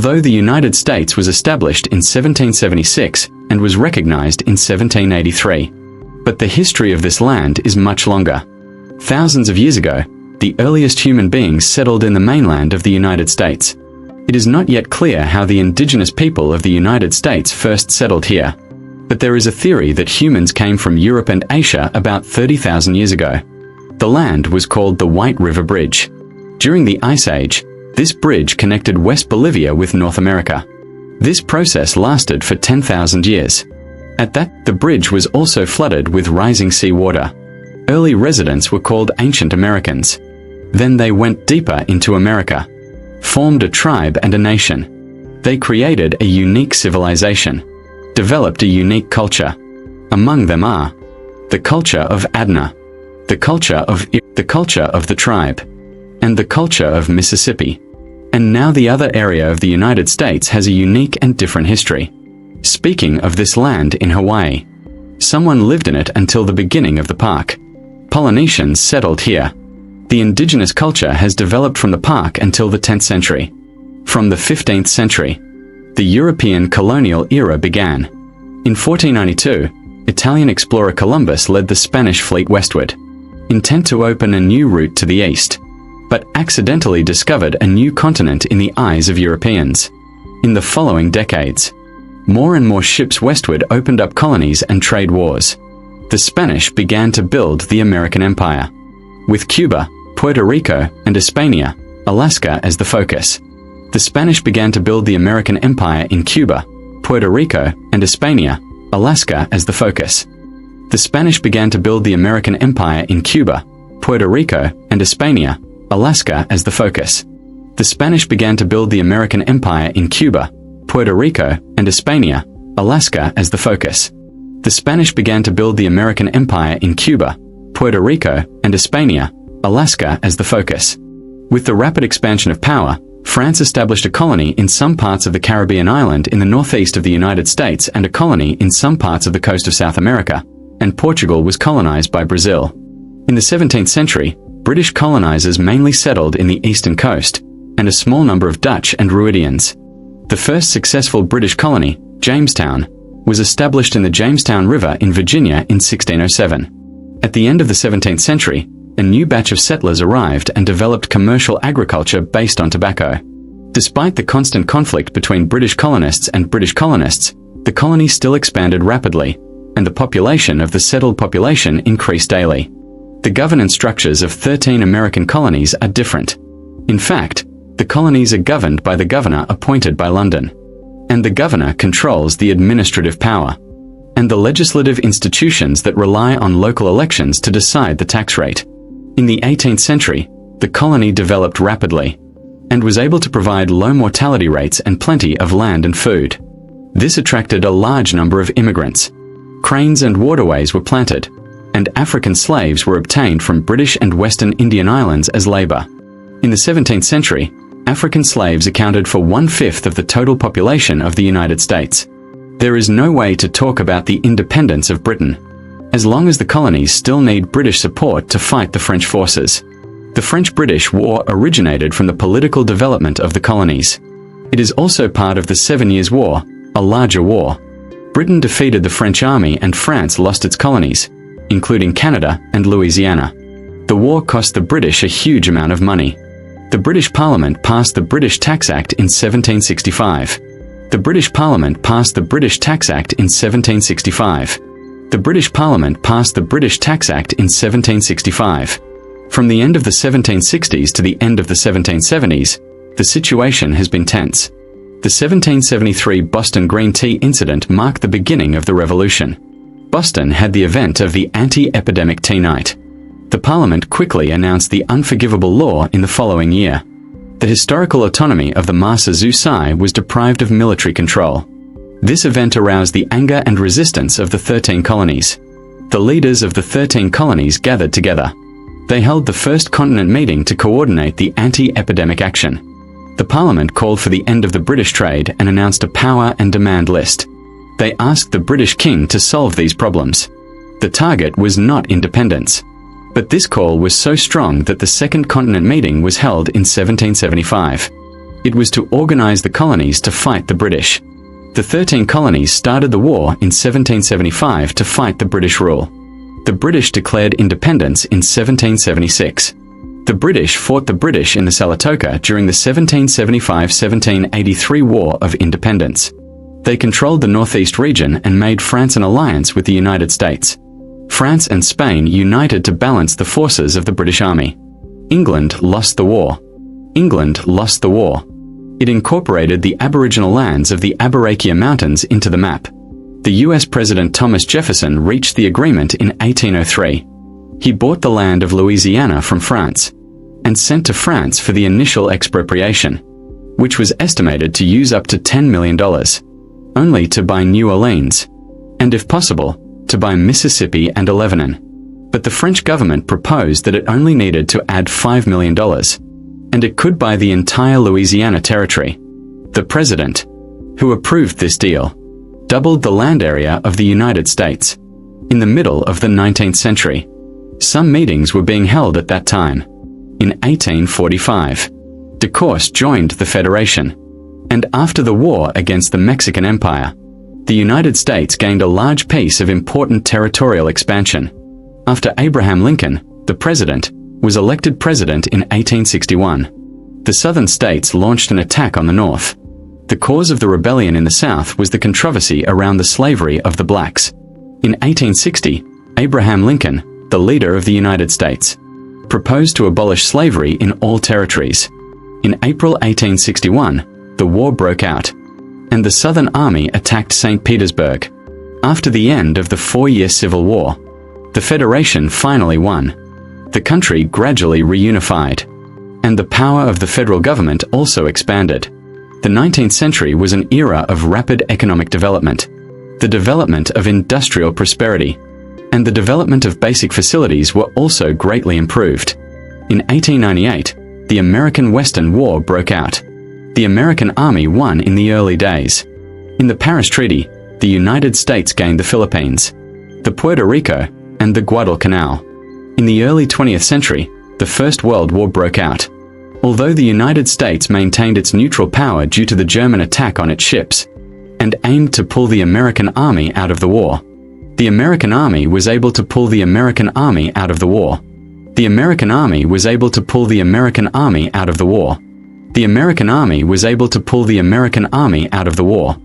although the United States was established in 1776 and was recognized in 1783. But the history of this land is much longer. Thousands of years ago, the earliest human beings settled in the mainland of the United States. It is not yet clear how the indigenous people of the United States first settled here, but there is a theory that humans came from Europe and Asia about 30,000 years ago. The land was called the White River Bridge. During the Ice Age, this bridge connected West Bolivia with North America. This process lasted for 10,000 years. At that, the bridge was also flooded with rising seawater. Early residents were called Ancient Americans. Then they went deeper into America, formed a tribe and a nation. They created a unique civilization, developed a unique culture. Among them are the culture of Adna, the culture of the tribe, and the culture of Mississippi. And now the other area of the United States has a unique and different history. Speaking of this land in Hawaii, someone lived in it until the beginning of the park. Polynesians settled here. The indigenous culture has developed from the park until the 10th century. From the 15th century, the European colonial era began. In 1492, Italian explorer Columbus led the Spanish fleet westward, intent to open a new route to the east, but accidentally discovered a new continent in the eyes of Europeans. In the following decades, more and more ships westward opened up colonies and trade wars. The Spanish began to build the American Empire, with Cuba, Puerto Rico, and Hispania, Alaska as the focus. The Spanish began to build the American Empire in Cuba, Puerto Rico, and Hispania, Alaska as the focus. The Spanish began to build the American Empire in Cuba, Puerto Rico, and Hispania, Alaska as the focus. The Spanish began to build the American Empire in Cuba, Puerto Rico, and Hispania, Alaska as the focus. The Spanish began to build the American Empire in Cuba, Puerto Rico, and Hispania, Alaska as the focus. With the rapid expansion of power, France established a colony in some parts of the Caribbean island in the northeast of the United States and a colony in some parts of the coast of South America, and Portugal was colonized by Brazil. In the 17th century, British colonizers mainly settled in the eastern coast, and a small number of Dutch and Druidians. The first successful British colony, Jamestown, was established in the Jamestown River in Virginia in 1607. At the end of the 17th century, a new batch of settlers arrived and developed commercial agriculture based on tobacco. Despite the constant conflict between British colonists and British colonists, the colony still expanded rapidly, and the population of the settled population increased daily. The governance structures of 13 American colonies are different. In fact, the colonies are governed by the governor appointed by London, and the governor controls the administrative power and the legislative institutions that rely on local elections to decide the tax rate. In the 18th century, the colony developed rapidly and was able to provide low mortality rates and plenty of land and food. This attracted a large number of immigrants. Cranes and waterways were planted, and African slaves were obtained from British and Western Indian islands as labor. In the 17th century, African slaves accounted for 1/5 of the total population of the United States. There is no way to talk about the independence of Britain, as long as the colonies still need British support to fight the French forces. The French-British War originated from the political development of the colonies. It is also part of the 7 Years' War, a larger war. Britain defeated the French army and France lost its colonies, including Canada and Louisiana. The war cost the British a huge amount of money. The British Parliament passed the British Tax Act in 1765. The British Parliament passed the British Tax Act in 1765. The British Parliament passed the British Tax Act in 1765. From the end of the 1760s to the end of the 1770s, the situation has been tense. The 1773 Boston Green Tea incident marked the beginning of the revolution. Boston had the event of the anti-epidemic tea night. The Parliament quickly announced the unforgivable law in the following year. The historical autonomy of the Massachusetts was deprived of military control. This event aroused the anger and resistance of the 13 colonies. The leaders of the 13 colonies gathered together. They held the First Continent meeting to coordinate the anti-epidemic action. The Parliament called for the end of the British trade and announced a power and demand list. They asked the British king to solve these problems. The target was not independence. But this call was so strong that the Second Continent meeting was held in 1775. It was to organize the colonies to fight the British. The 13 colonies started the war in 1775 to fight the British rule. The British declared independence in 1776. The British fought the British in the Salatoka during the 1775-1783 War of Independence. They controlled the northeast region and made France an alliance with the United States. France and Spain united to balance the forces of the British Army. England lost the war. England lost the war. It incorporated the aboriginal lands of the Aberrakia Mountains into the map. The US President Thomas Jefferson reached the agreement in 1803. He bought the land of Louisiana from France and sent to France for the initial expropriation, which was estimated to use up to $10 million, only to buy New Orleans, and if possible, to buy Mississippi and Lebanon. But the French government proposed that it only needed to add $5 million, and it could buy the entire Louisiana territory. The president, who approved this deal, doubled the land area of the United States. In the middle of the 19th century, some meetings were being held at that time. In 1845, de Course joined the Federation, and after the war against the Mexican Empire, the United States gained a large piece of important territorial expansion. After Abraham Lincoln, the president, was elected president in 1861. The southern states launched an attack on the north. The cause of the rebellion in the South was the controversy around the slavery of the blacks. In 1860, Abraham Lincoln, the leader of the United States, proposed to abolish slavery in all territories. In April 1861, the war broke out, and the Southern Army attacked St. Petersburg. After the end of the 4-year Civil War, the Federation finally won. The country gradually reunified, and the power of the federal government also expanded. The 19th century was an era of rapid economic development, the development of industrial prosperity, and the development of basic facilities were also greatly improved. In 1898, the American Western War broke out. The American Army won in the early days. In the Paris Treaty, the United States gained the Philippines, the Puerto Rico, and the Guadalcanal. In the early 20th century, the First World War broke out. Although the United States maintained its neutral power due to the German attack on its ships, and aimed to pull the American Army out of the war, the American Army was able to pull the American Army out of the war. The American Army was able to pull the American Army out of the war. The American Army was able to pull the American Army out of the war.